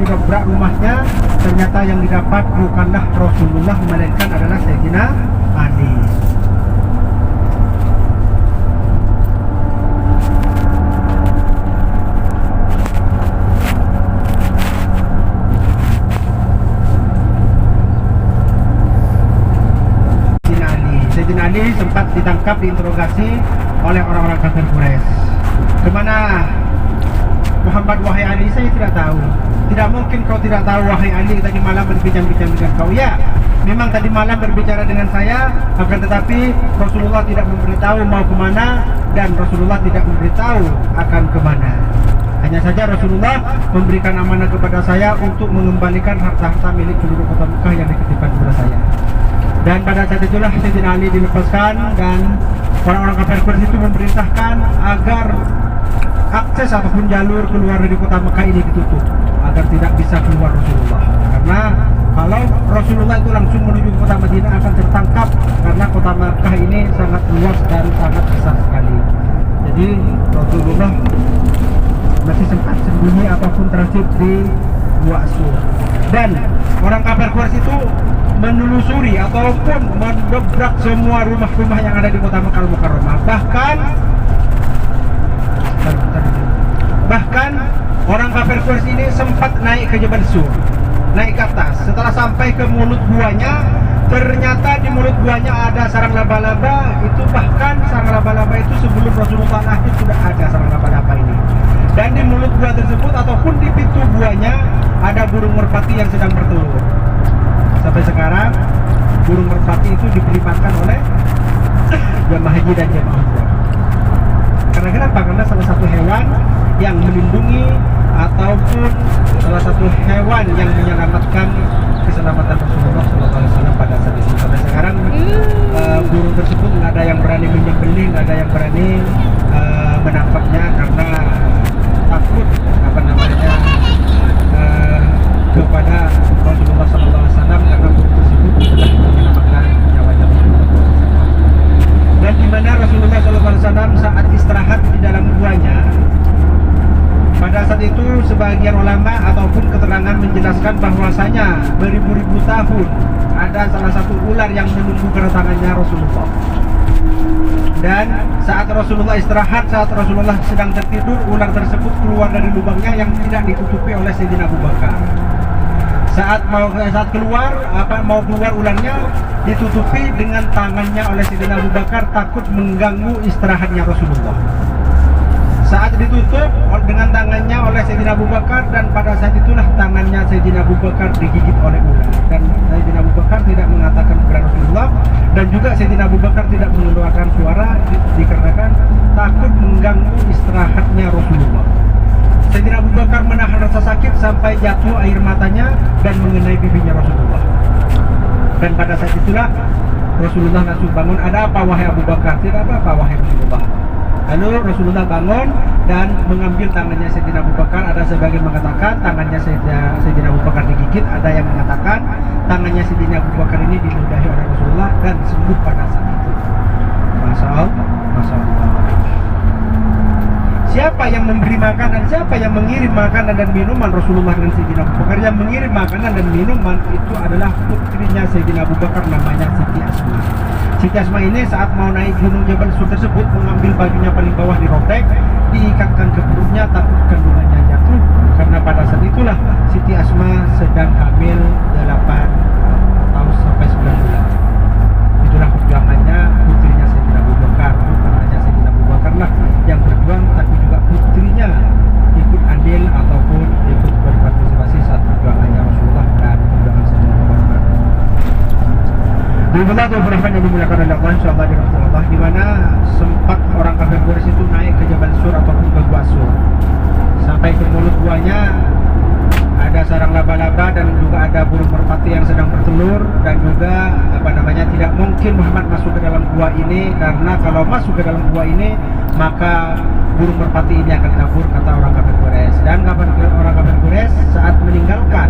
didobrak rumahnya, ternyata yang didapat bukanlah Rasulullah melainkan adalah Sayyidina Ali. Sayyidina Ali sempat ditangkap, diinterogasi oleh orang-orang kafir Quraisy. Kemana Muhammad, wahai Ali? Saya tidak tahu. Tidak mungkin kau tidak tahu, wahai Ali, tadi malam berbincang-bincang dengan kau. Ya, memang tadi malam berbicara dengan saya, akan tetapi Rasulullah tidak memberitahu mau kemana, dan Rasulullah tidak memberitahu akan kemana. Hanya saja Rasulullah memberikan amanah kepada saya untuk mengembalikan harta-harta milik penduduk kota Mekah yang dititipkan kepada saya. Dan pada saat itulah Sayyidina Ali dilepaskan, dan orang-orang kafir Quraisy itu memerintahkan agar akses ataupun jalur keluar dari kota Mekah ini ditutup agar tidak bisa keluar Rasulullah. Karena kalau Rasulullah itu langsung menuju ke kota Madinah akan tertangkap, karena kota Mekah ini sangat luas dan sangat besar sekali. Jadi Rasulullah masih sempat sembunyi ataupun transit di Gua Sur. Dan orang kafir Quraisy itu menelusuri ataupun mendobrak semua rumah-rumah yang ada di kota Mekah Mukarramah. Bahkan orang kafir Quraisy ini sempat naik ke Jabal Sur, naik ke atas. Setelah sampai ke mulut guanya, ternyata di mulut guanya ada sarang laba-laba. Itu bahkan sarang laba-laba itu sebelum Rasulullah lahir sudah ada sarang laba-laba ini. Dan di mulut gua tersebut ataupun di pintu guanya ada burung merpati yang sedang bertelur. Sampai sekarang burung merpati itu diperlibatkan oleh jamaah haji dan jamaah umrah. Karena kenapa? Karena salah satu hewan yang melindungi ataupun salah satu hewan yang menyelamatkan keselamatan Rasulullah SAW pada saat itu. Sampai sekarang burung tersebut nggak ada yang berani menyembelih, nggak ada yang berani menangkapnya karena takut kepada Rasulullah SAW, karena burung tersebut sudah menyelamatkan nyawanya Rasulullah SAW. Dan di mana Rasulullah SAW saat istirahat di dalam guanya, pada saat itu sebagian ulama ataupun keterangan menjelaskan bahwasanya beribu-ribu tahun ada salah satu ular yang menunggu kedatangannya Rasulullah. Dan saat Rasulullah istirahat, saat Rasulullah sedang tertidur, ular tersebut keluar dari lubangnya yang tidak ditutupi oleh Sayyidina Abu Bakar. Saat mau keluar ularnya ditutupi dengan tangannya oleh Sayyidina Abu Bakar, takut mengganggu istirahatnya Rasulullah. Saat ditutup dengan tangannya oleh Sayyidina Abu Bakar, dan pada saat itulah tangannya Sayyidina Abu Bakar digigit oleh ular. Dan Sayyidina Abu Bakar tidak mengatakan kepada Rasulullah, dan juga Sayyidina Abu Bakar tidak mengeluarkan suara dikarenakan takut mengganggu istirahatnya Rasulullah. Sayyidina Abu Bakar menahan rasa sakit sampai jatuh air matanya dan mengenai bibinya Rasulullah. Dan pada saat itulah Rasulullah langsung bangun. Ada apa wahai Abu Bakar? Tidak apa-apa wahai Rasulullah. Lalu Rasulullah bangun dan mengambil tangannya Sayyidina Abu Bakar. Ada sebagian mengatakan tangannya Sayyidina Abu Bakar digigit, ada yang mengatakan tangannya Sayyidina Abu Bakar ini diludahi oleh Rasulullah dan sembuh pada saat itu. Masya Allah, Masya Allah. Siapa yang memberi makanan, siapa yang mengirim makanan dan minuman Rasulullah dan Sayyidina Abu Bakar? Yang mengirim makanan dan minuman itu adalah putrinya Sayyidina Abu Bakar, namanya Siti Asma. Siti Asma ini saat mau naik gunung Jabal Sur tersebut mengambil bajunya paling bawah dirobek, diikatkan ke perutnya takut kandungannya jatuh. Karena pada saat itulah Siti Asma sedang hamil 8 tahun sampai 9 bulan. Itulah perjuangannya putrinya Sayyidina Abu Bakar, bukan hanya Sayyidina Abu Bakar lah yang berjuang, tapi juga putrinya ikut andil ataupun ikut berpartisipasi saat perjuangannya Rasulullah dan perjuangan Sayyidina Abu Bakar. Bismillah yang dimuliakan oleh Allah, insyaallah di Rasulullah, di mana sempat orang kafir Quraisy itu naik ke Jabal Sur ataupun ke Gua Sur. Sampai ke mulut guanya ada sarang laba-laba dan juga ada burung merpati yang sedang bertelur, dan juga tidak mungkin Muhammad masuk ke dalam gua ini, karena kalau masuk ke dalam gua ini maka burung merpati ini akan kabur, kata orang kafir Quraisy. Dan orang kafir Quraisy saat meninggalkan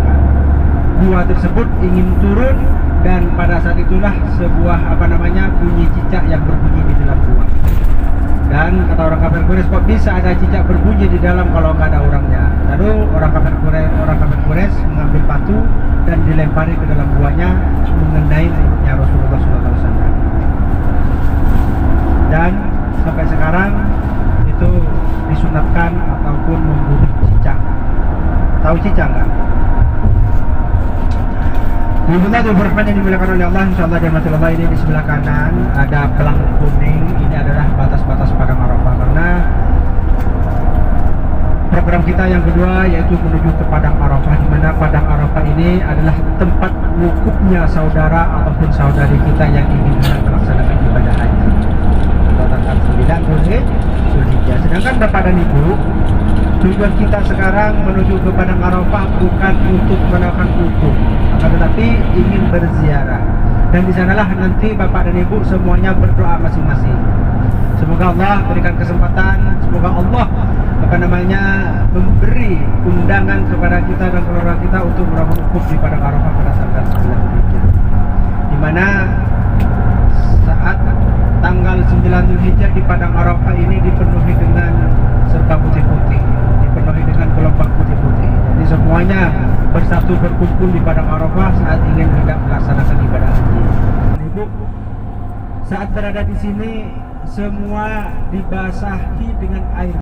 gua tersebut ingin turun, dan pada saat itulah sebuah bunyi cicak yang berbunyi di dalam gua. Dan kata orang kafir kafir Quraisy, kok bisa ada cicak berbunyi di dalam kalau nggak ada orangnya? Lalu orang kafir Quraisy mengambil batu dan dilempari ke dalam guanya mengenai mulutnya Rasulullah SAW. Dan sampai sekarang itu disunatkan ataupun membunuh cicak. Tahu cicak nggak? Alhamdulillah, berfirman yang dimuliakan oleh Allah, insyaallah dan Allah, ini di sebelah kanan ada pelang kuning. Ini adalah batas-batas padang Arafah, karena program kita yang kedua yaitu menuju ke padang Arafah, di mana padang Arafah ini adalah tempat wukufnya saudara ataupun saudari kita yang ingin melaksanakan ibadah haji pada tanggal 9 Zulhijjah. Sedangkan Bapak dan Ibu, tujuan kita sekarang menuju ke padang Arafah bukan untuk melakukan wukuf, tetapi ingin berziarah. Dan di sanalah nanti Bapak dan Ibu semuanya berdoa masing-masing. Semoga Allah berikan kesempatan, semoga Allah memberi undangan kepada kita dan keluarga kita untuk melakukan wukuf di padang Arafah pada tanggal 9 Zulhijjah. Di mana saat tanggal 9 Zulhijjah di padang Arafah ini dipenuhi dengan serba putih-putih, dipenuhi dengan gelombang putih-putih. Jadi semuanya bersatu berkumpul di padang Arafah saat ingin hendak melaksanakan ibadah haji. Ibu, saat berada di sini semua dibasahi dengan air